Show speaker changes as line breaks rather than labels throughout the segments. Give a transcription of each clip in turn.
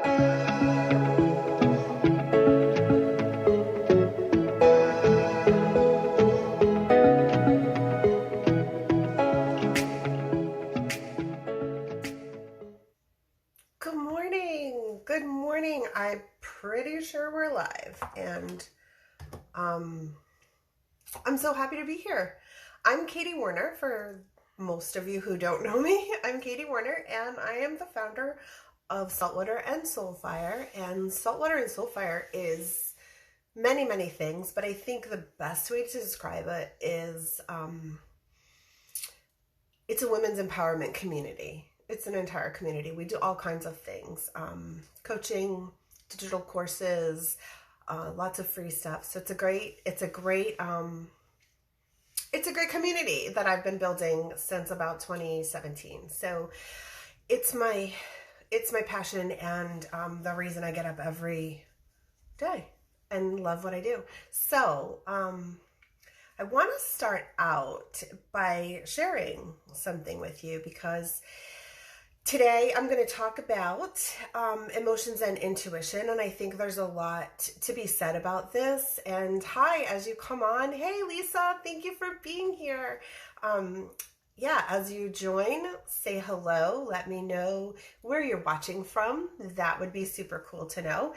Good morning. Good morning. I'm pretty sure we're live, and I'm so happy to be here. I'm Katie Warner. For most of you who don't know me, I'm Katie Warner, and I am the founder of Saltwater and Soulfire. And Saltwater and Soulfire is many, many things, but I think the best way to describe it is it's a women's empowerment community. It's an entire community. We do all kinds of things, coaching, digital courses, lots of free stuff. So it's a great community that I've been building since about 2017. So it's my passion and the reason I get up every day and love what I do. So I want to start out by sharing something with you, because today I'm going to talk about emotions and intuition, and I think there's a lot to be said about this. And hi, as you come on, hey Lisa, thank you for being here. Yeah, as you join, say hello, let me know where you're watching from. That would be super cool to know.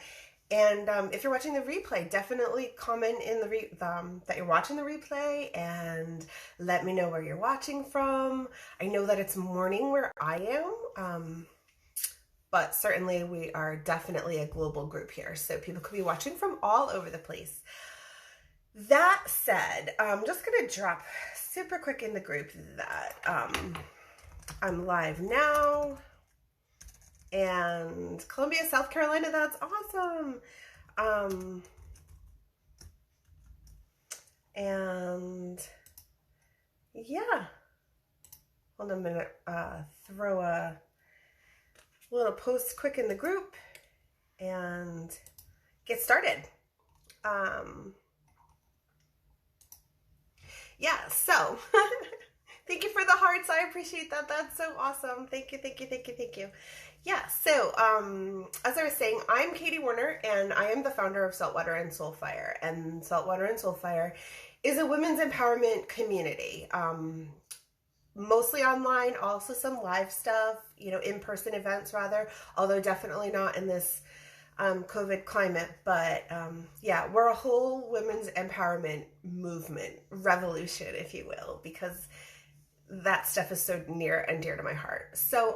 And if you're watching the replay, definitely comment in that you're watching the replay and let me know where you're watching from. I know that it's morning where I am, but certainly we are definitely a global group here, so people could be watching from all over the place. That said, I'm just going to drop super quick in the group that I'm live now. And Columbia, South Carolina, that's awesome. And yeah, hold on a minute, throw a little post quick in the group and get started. Yeah, so thank you for the hearts. I appreciate that. That's so awesome. Thank you, thank you, thank you, thank you. Yeah, so as I was saying, I'm Katie Warner, and I am the founder of Saltwater and Soulfire. And Saltwater and Soulfire is a women's empowerment community, mostly online, also some live stuff, in-person events rather, although definitely not in this COVID climate. But yeah, we're a whole women's empowerment movement, revolution, if you will, because that stuff is so near and dear to my heart. So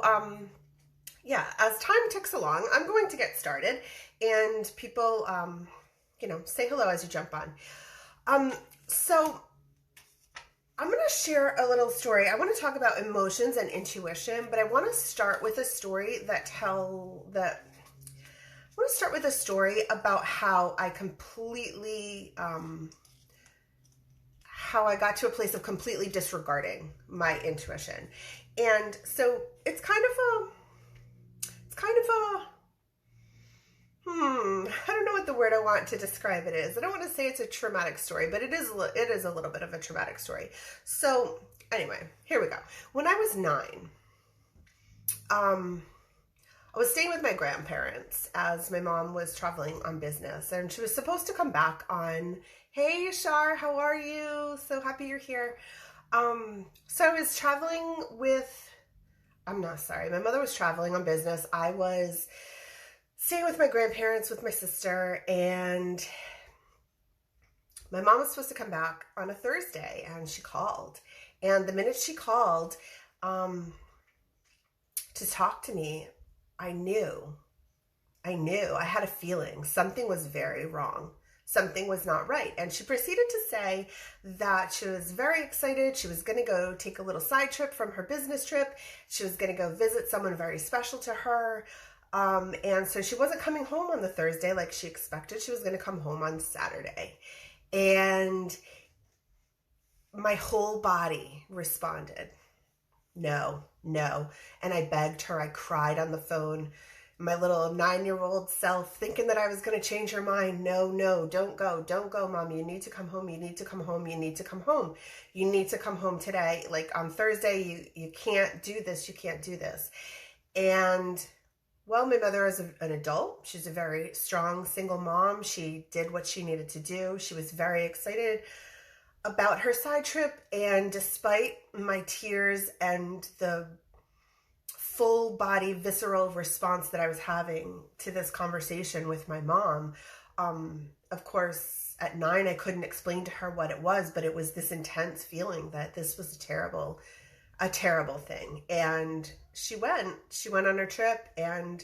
yeah, as time ticks along, I'm going to get started, and people, say hello as you jump on. So I'm going to share a little story. I want to talk about emotions and intuition, but I want to start with a story about how I completely, how I got to a place of completely disregarding my intuition. And so it's kind of a, I don't know what the word I want to describe it is. I don't want to say it's a traumatic story, but it is a little bit of a traumatic story. So anyway, here we go. When I was 9, I was staying with my grandparents as my mom was traveling on business, and she was supposed to come back on, hey Shar, how are you? So happy you're here. So I was traveling with, my mother was traveling on business. I was staying with my grandparents with my sister, and my mom was supposed to come back on a Thursday, and she called. And the minute she called to talk to me, I knew, I had a feeling something was very wrong. Something was not right. And she proceeded to say that she was very excited. She was going to go take a little side trip from her business trip. She was going to go visit someone very special to her. And so she wasn't coming home on the Thursday like she expected. She was going to come home on Saturday. And my whole body responded, no. And I begged her. I cried on the phone. My little 9-year-old self, thinking that I was going to change her mind. No, don't go, Mom. You need to come home. You need to come home. You need to come home. You need to come home today. Like on Thursday, you can't do this. You can't do this. And Well, my mother is an adult. She's a very strong single mom. She did what she needed to do. She was very excited about her side trip, and despite my tears and the full body visceral response that I was having to this conversation with my mom, of course, at 9, I couldn't explain to her what it was, but it was this intense feeling that this was a terrible thing. And she went on her trip, and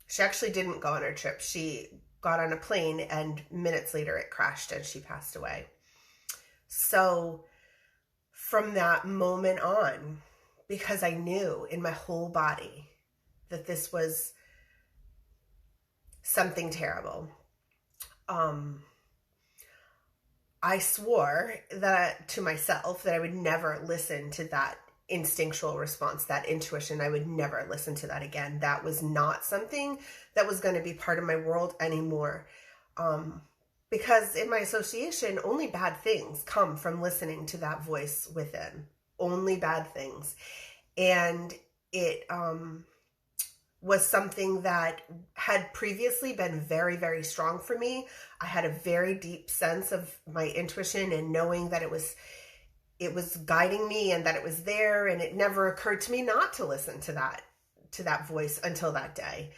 she actually didn't go on her trip. She got on a plane, and minutes later it crashed and she passed away. So from that moment on, because I knew in my whole body that this was something terrible, I swore that to myself that I would never listen to that instinctual response, that intuition. I would never listen to that again. That was not something that was going to be part of my world anymore. Because in my association, only bad things come from listening to that voice within. Only bad things. And it was something that had previously been very, very strong for me. I had a very deep sense of my intuition and knowing that it was guiding me and that it was there, and it never occurred to me not to listen to that voice until that day.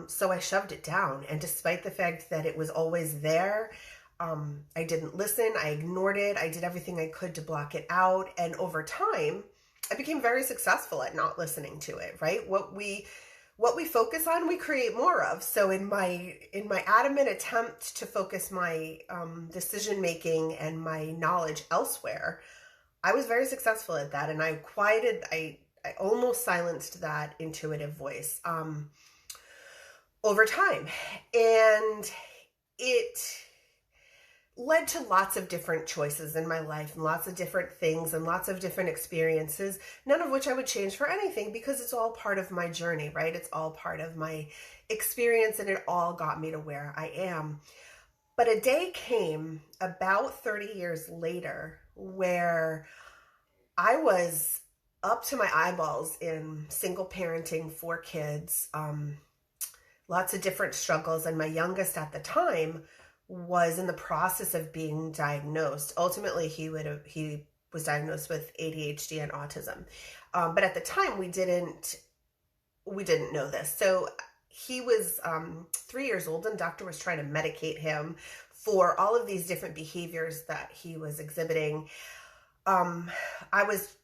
So I shoved it down, and despite the fact that it was always there, I didn't listen. I ignored it. I did everything I could to block it out, and over time, I became very successful at not listening to it. Right? What we focus on, we create more of. So in my adamant attempt to focus my decision making and my knowledge elsewhere, I was very successful at that, and I almost silenced that intuitive voice over time, and it led to lots of different choices in my life and lots of different things and lots of different experiences, none of which I would change for anything, because it's all part of my journey, right? It's all part of my experience, and it all got me to where I am. But a day came about 30 years later where I was up to my eyeballs in single parenting, 4 kids, lots of different struggles. And my youngest at the time was in the process of being diagnosed. Ultimately, he was diagnosed with ADHD and autism. But at the time, we didn't know this. So he was 3 years old, and the doctor was trying to medicate him for all of these different behaviors that he was exhibiting. I was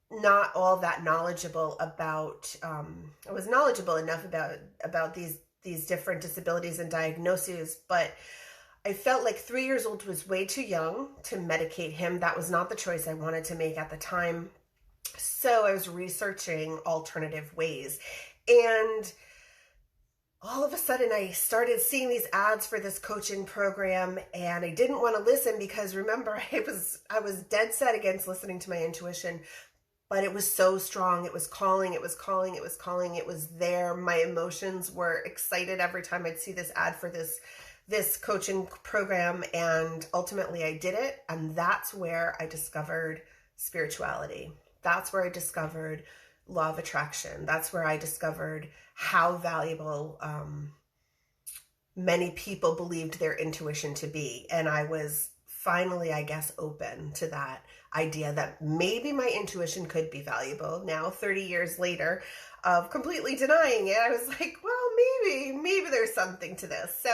not all that knowledgeable about, I was knowledgeable enough about these different disabilities and diagnoses, but I felt like 3 years old was way too young to medicate him. That was not the choice I wanted to make at the time. So I was researching alternative ways, and all of a sudden I started seeing these ads for this coaching program, and I didn't want to listen because, remember, I was dead set against listening to my intuition, but it was so strong. It was calling, it was calling, it was calling. It was there. My emotions were excited every time I'd see this ad for this coaching program, and ultimately I did it. And that's where I discovered spirituality. That's where I discovered law of attraction. That's where I discovered how valuable many people believed their intuition to be. And I was finally, I guess, open to that idea that maybe my intuition could be valuable. Now, 30 years later of completely denying it, I was like, well, maybe there's something to this.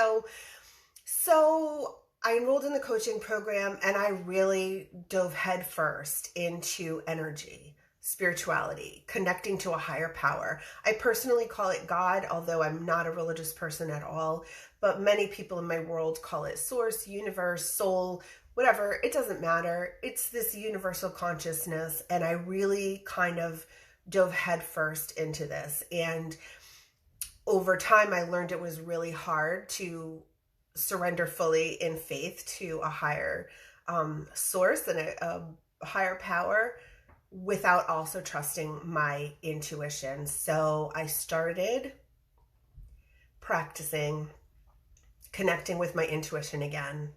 So I enrolled in the coaching program, and I really dove headfirst into energy, spirituality, connecting to a higher power. I personally call it God, although I'm not a religious person at all, but many people in my world call it source, universe, soul, whatever. It doesn't matter. It's this universal consciousness, and I really kind of dove headfirst into this. And over time, I learned it was really hard to surrender fully in faith to a higher source and a higher power without also trusting my intuition. So I started practicing connecting with my intuition again.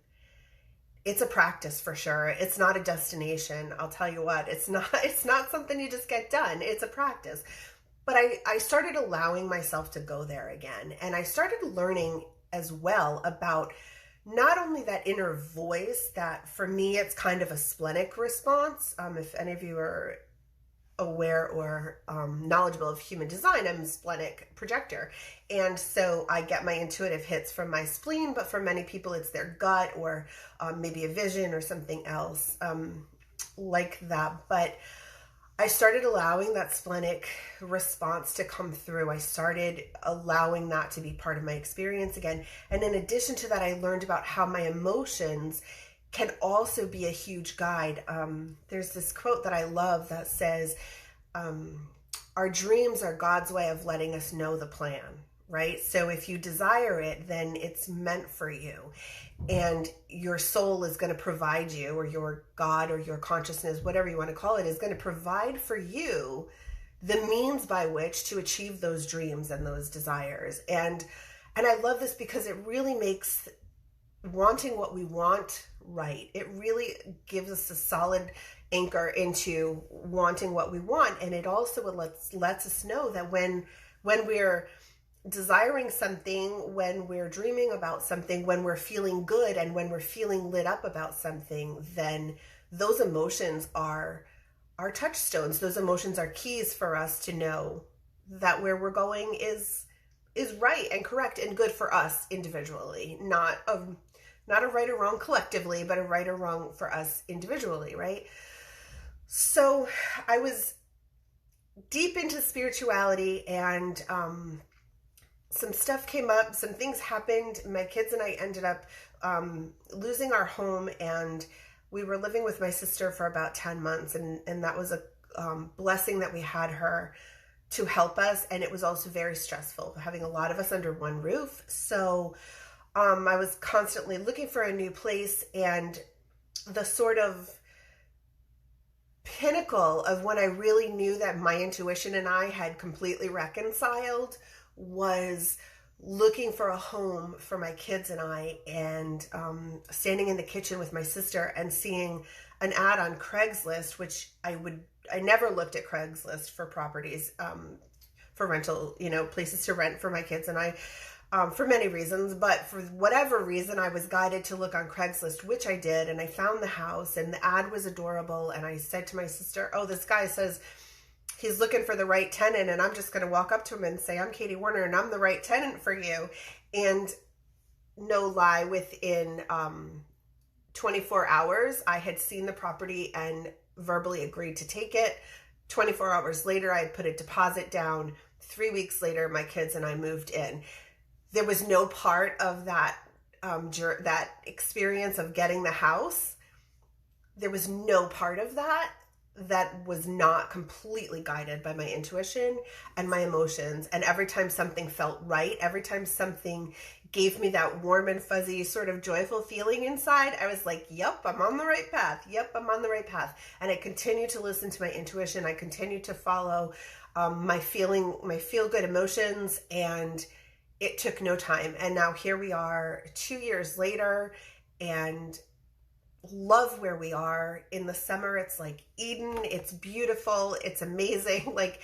It's a practice for sure. It's not a destination. I'll tell you what, it's not something you just get done. It's a practice. But I started allowing myself to go there again. And I started learning as well about not only that inner voice that for me, it's kind of a splenic response. If any of you are aware or knowledgeable of human design, I'm a splenic projector. And so I get my intuitive hits from my spleen, but for many people it's their gut or maybe a vision or something else like that. But I started allowing that splenic response to come through. I started allowing that to be part of my experience again. And in addition to that, I learned about how my emotions can also be a huge guide. There's this quote that I love that says, our dreams are God's way of letting us know the plan, right? So if you desire it, then it's meant for you. And your soul is going to provide you, or your God or your consciousness, whatever you want to call it, is going to provide for you the means by which to achieve those dreams and those desires. And I love this because it really makes wanting what we want right. It really gives us a solid anchor into wanting what we want. And it also lets us know that when we're desiring something, when we're dreaming about something, when we're feeling good and when we're feeling lit up about something, then those emotions are our touchstones. Those emotions are keys for us to know that where we're going is right and correct and good for us individually, not a right or wrong collectively, but a right or wrong for us individually, right? So I was deep into spirituality, and some stuff came up, some things happened. My kids and I ended up losing our home, and we were living with my sister for about 10 months. And that was a blessing that we had her to help us. And it was also very stressful, having a lot of us under one roof. So I was constantly looking for a new place, and the sort of pinnacle of when I really knew that my intuition and I had completely reconciled was looking for a home for my kids and I, and standing in the kitchen with my sister and seeing an ad on Craigslist, which I never looked at Craigslist for properties, for rental, places to rent for my kids and I, for many reasons, but for whatever reason, I was guided to look on Craigslist, which I did, and I found the house, and the ad was adorable, and I said to my sister, oh, this guy says he's looking for the right tenant, and I'm just going to walk up to him and say, I'm Katie Warner, and I'm the right tenant for you. And no lie, within 24 hours, I had seen the property and verbally agreed to take it. 24 hours later, I had put a deposit down. 3 weeks later, my kids and I moved in. There was no part of that that experience of getting the house. There was no part of that was not completely guided by my intuition and my emotions. And every time something felt right, every time something gave me that warm and fuzzy sort of joyful feeling inside, I was like, yep, I'm on the right path. Yep, I'm on the right path. And I continued to listen to my intuition. I continued to follow my feel-good emotions, and it took no time. And now here we are 2 years later, and love where we are. In the summer, it's like Eden. It's beautiful. It's amazing. Like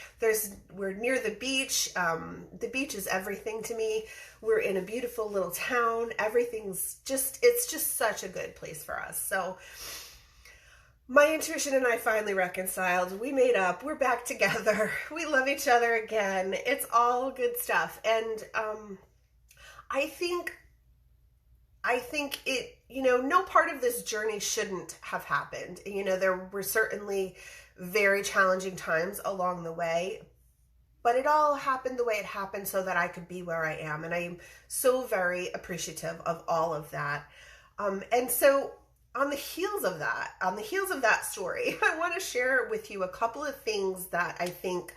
we're near the beach. The beach is everything to me. We're in a beautiful little town. It's just such a good place for us. So my intuition and I finally reconciled. We made up. We're back together. We love each other again. It's all good stuff. And I think it, no part of this journey shouldn't have happened. There were certainly very challenging times along the way, but it all happened the way it happened so that I could be where I am. And I am so very appreciative of all of that. And so on the heels of that story, I want to share with you a couple of things that I think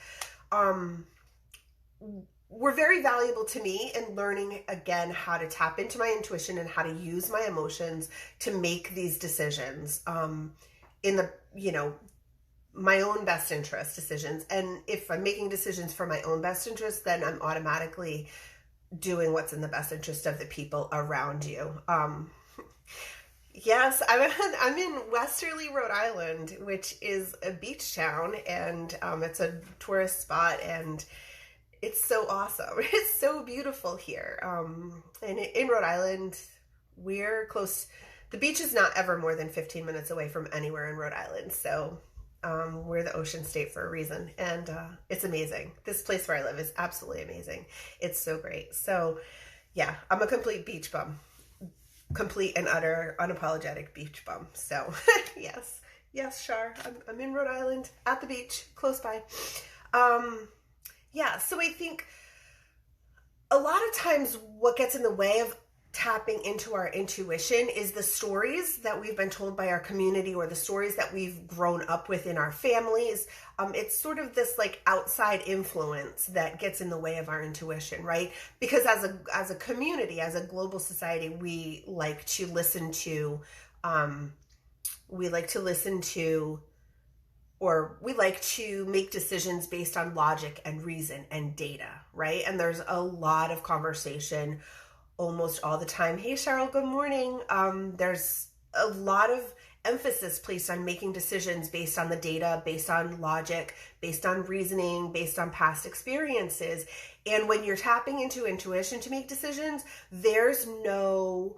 were very valuable to me in learning again how to tap into my intuition and how to use my emotions to make these decisions in the, my own best interest decisions. And if I'm making decisions for my own best interest, then I'm automatically doing what's in the best interest of the people around you. Yes, I'm in Westerly, Rhode Island, which is a beach town, and it's a tourist spot, and it's so awesome. It's so beautiful here. And in Rhode Island, we're close. The beach is not ever more than 15 minutes away from anywhere in Rhode Island, so we're the ocean state for a reason, and it's amazing. This place where I live is absolutely amazing. It's so great. So, yeah, I'm a complete beach bum, complete and utter unapologetic beach bum. So yes, yes, Shar, I'm in Rhode Island at the beach, close by. Yeah, so I think a lot of times what gets in the way of tapping into our intuition is the stories that we've been told by our community or the stories that we've grown up with in our families. It's sort of this like outside influence that gets in the way of our intuition, right? Because as a community, as a global society, we like to listen to or we like to make decisions based on logic and reason and data, right? And there's a lot of conversation almost all the time. Hey, Cheryl, good morning. There's a lot of emphasis placed on making decisions based on the data, based on logic, based on reasoning, based on past experiences. And when you're tapping into intuition to make decisions, there's no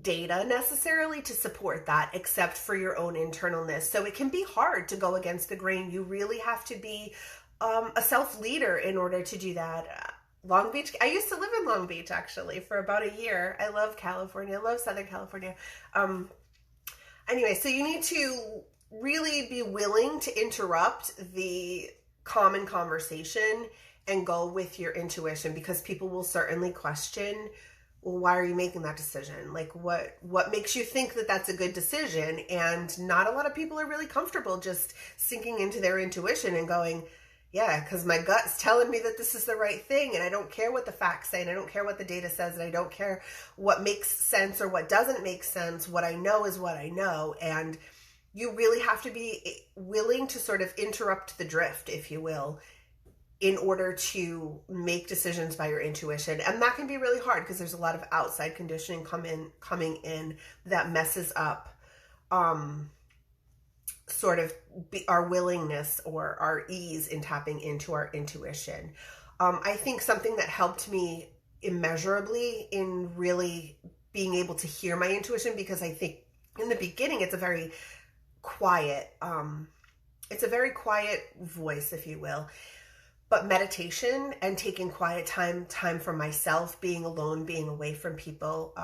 data necessarily to support that except for your own internalness. So it can be hard to go against the grain. You really have to be a self-leader in order to do that. Long Beach, I used to live in Long Beach actually for about a year. I love California. I love Southern California. Anyway, so you need to really be willing to interrupt the common conversation and go with your intuition, because people will certainly question, well, why are you making that decision? Like what makes you think that that's a good decision? And not a lot of people are really comfortable just sinking into their intuition and going, yeah, because my gut's telling me that this is the right thing, and I don't care what the facts say, and I don't care what the data says, and I don't care what makes sense or what doesn't make sense. What I know is what I know, and you really have to be willing to sort of interrupt the drift, if you will, in order to make decisions by your intuition. And that can be really hard because there's a lot of outside conditioning coming in that messes up sort of our willingness or our ease in tapping into our intuition. I think something that helped me immeasurably in really being able to hear my intuition, because I think in the beginning it's a very quiet voice, if you will. But meditation and taking quiet time for myself, being alone, being away from people.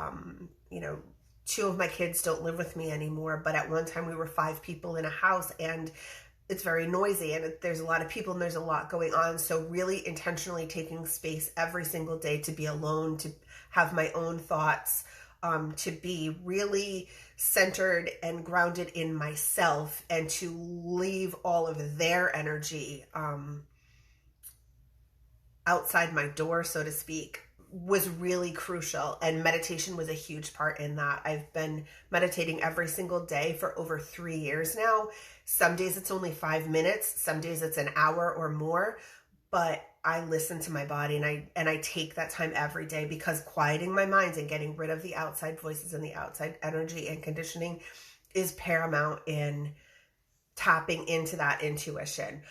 Two of my kids don't live with me anymore, but at one time we were 5 people in a house, and it's very noisy, and there's a lot of people and there's a lot going on. So really intentionally taking space every single day to be alone, to have my own thoughts, to be really centered and grounded in myself, and to leave all of their energy outside my door, so to speak, was really crucial. And meditation was a huge part in that. I've been meditating every single day for over 3 years now. Some days it's only 5 minutes, some days it's an hour or more, but I listen to my body, and I take that time every day, because quieting my mind and getting rid of the outside voices and the outside energy and conditioning is paramount in tapping into that intuition.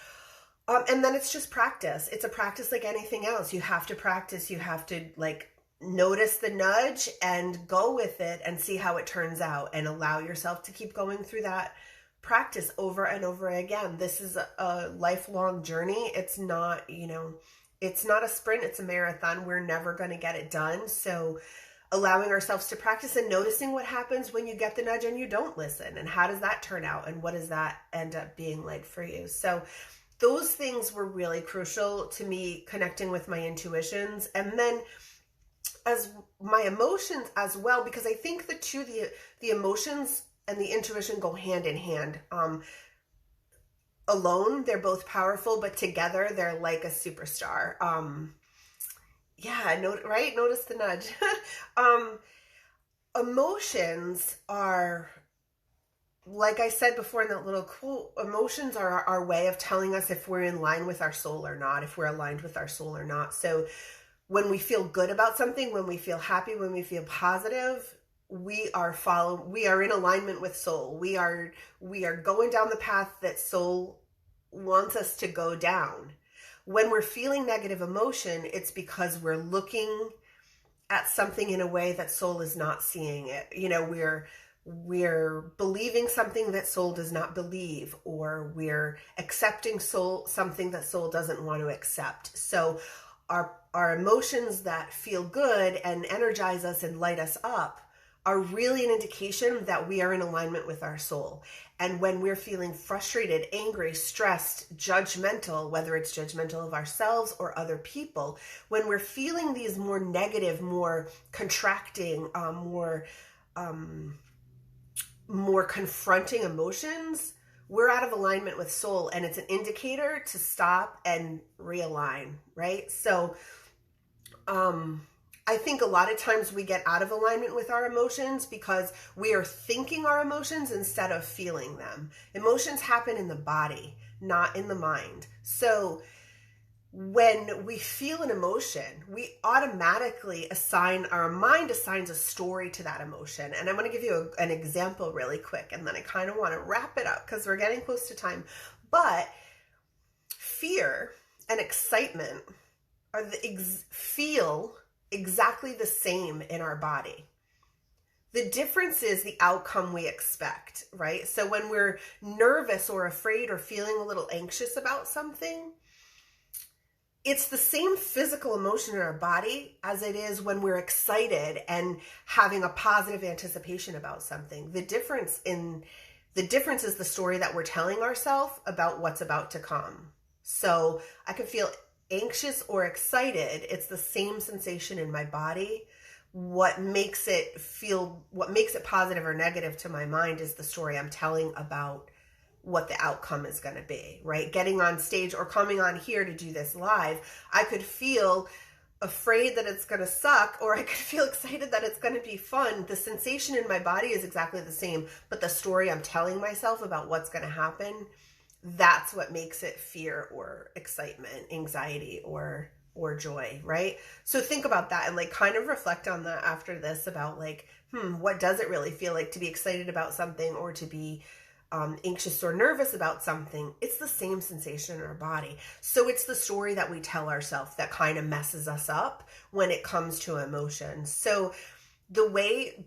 And then it's just practice. It's a practice like anything else. You have to practice. You have to notice the nudge and go with it and see how it turns out, and allow yourself to keep going through that practice over and over again. This is a lifelong journey. It's not, it's not a sprint, it's a marathon. We're never going to get it done. So allowing ourselves to practice and noticing what happens when you get the nudge and you don't listen, and how does that turn out, and what does that end up being like for you? So those things were really crucial to me connecting with my intuitions. And then as my emotions as well, because I think the emotions and the intuition go hand in hand. Alone, they're both powerful, but together they're like a superstar. Right? Notice the nudge. Emotions are, like I said before in that little quote, emotions are our way of telling us if we're in line with our soul or not, if we're aligned with our soul or not. So when we feel good about something, when we feel happy, when we feel positive, we are in alignment with soul. We are going down the path that soul wants us to go down. When we're feeling negative emotion, it's because we're looking at something in a way that soul is not seeing it. You know, we're believing something that soul does not believe, or we're accepting something that soul doesn't want to accept. So our emotions that feel good and energize us and light us up are really an indication that we are in alignment with our soul. And when we're feeling frustrated, angry, stressed, judgmental, whether it's judgmental of ourselves or other people, when we're feeling these more negative, more contracting, more confronting emotions, we're out of alignment with soul, and it's an indicator to stop and realign, right? So I think a lot of times we get out of alignment with our emotions because we are thinking our emotions instead of feeling them. Emotions happen in the body, not in the mind. So when we feel an emotion, we automatically our mind assigns a story to that emotion. And I'm going to give you an example really quick, and then I kind of want to wrap it up because we're getting close to time. Fear and excitement feel exactly the same in our body. The difference is the outcome we expect, right? So when we're nervous or afraid or feeling a little anxious about something, it's the same physical emotion in our body as it is when we're excited and having a positive anticipation about something. The difference is the story that we're telling ourselves about what's about to come. So I can feel anxious or excited. It's the same sensation in my body. What makes it positive or negative to my mind is the story I'm telling about what the outcome is going to be, right? Getting on stage or coming on here to do this live, I could feel afraid that it's going to suck, or I could feel excited that it's going to be fun. The sensation in my body is exactly the same, but the story I'm telling myself about what's going to happen, that's what makes it fear or excitement, anxiety or joy, right? So think about that and like kind of reflect on that after this about like, what does it really feel like to be excited about something or to be anxious or nervous about something? It's the same sensation in our body. So it's the story that we tell ourselves that kind of messes us up when it comes to emotions. So the way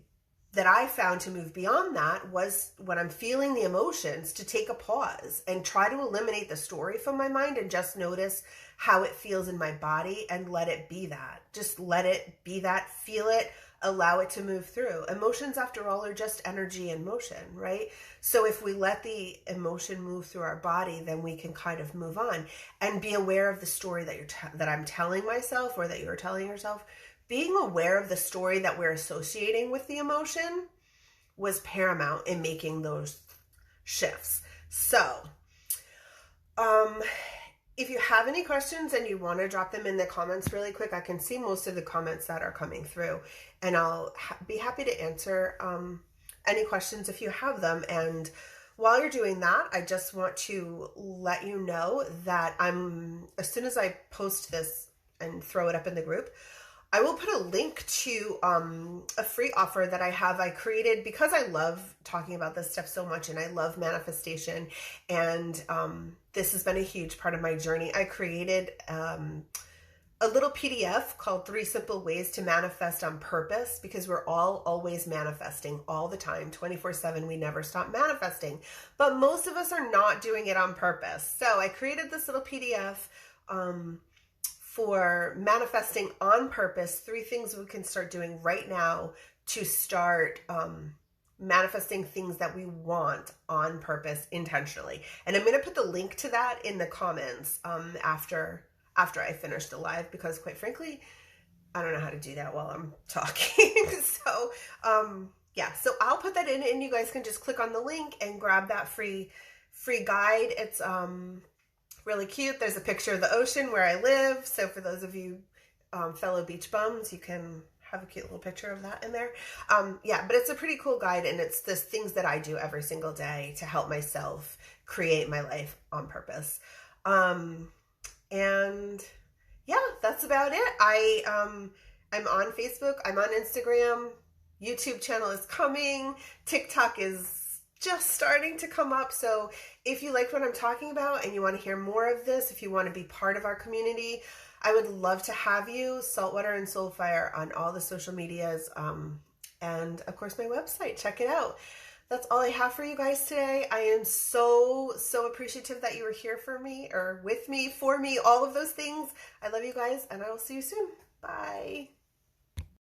that I found to move beyond that was when I'm feeling the emotions to take a pause and try to eliminate the story from my mind and just notice how it feels in my body and let it be that. Just let it be that, feel it, allow it to move through. Emotions, after all, are just energy in motion, right? So if we let the emotion move through our body, then we can kind of move on and be aware of the story that I'm telling myself or that you're telling yourself. Being aware of the story that we're associating with the emotion was paramount in making those shifts. So, if you have any questions and you want to drop them in the comments really quick, I can see most of the comments that are coming through, and I'll be happy to answer any questions if you have them. And while you're doing that, I just want to let you know that as soon as I post this and throw it up in the group, I will put a link to a free offer that I created because I love talking about this stuff so much and I love manifestation, and this has been a huge part of my journey. I created a little PDF called 3 Simple Ways to Manifest on Purpose, because we're all always manifesting all the time, 24/7. We never stop manifesting, but most of us are not doing it on purpose. So I created this little PDF for manifesting on purpose, 3 things we can start doing right now to start manifesting things that we want on purpose intentionally. And I'm going to put the link to that in the comments after I finish the live, because quite frankly, I don't know how to do that while I'm talking. So so I'll put that in and you guys can just click on the link and grab that free guide. It's really cute. There's a picture of the ocean where I live. So for those of you fellow beach bums, you can have a cute little picture of that in there. But it's a pretty cool guide, and it's the things that I do every single day to help myself create my life on purpose. That's about it. I'm on Facebook. I'm on Instagram. YouTube channel is coming. TikTok is just starting to come up. So if you like what I'm talking about and you want to hear more of this, if you want to be part of our community, I would love to have you. Saltwater and Soulfire on all the social medias. And of course my website, check it out. That's all I have for you guys today. I am so appreciative that you were here for me, or with me, for me, all of those things. I love you guys, and I will see you soon. Bye.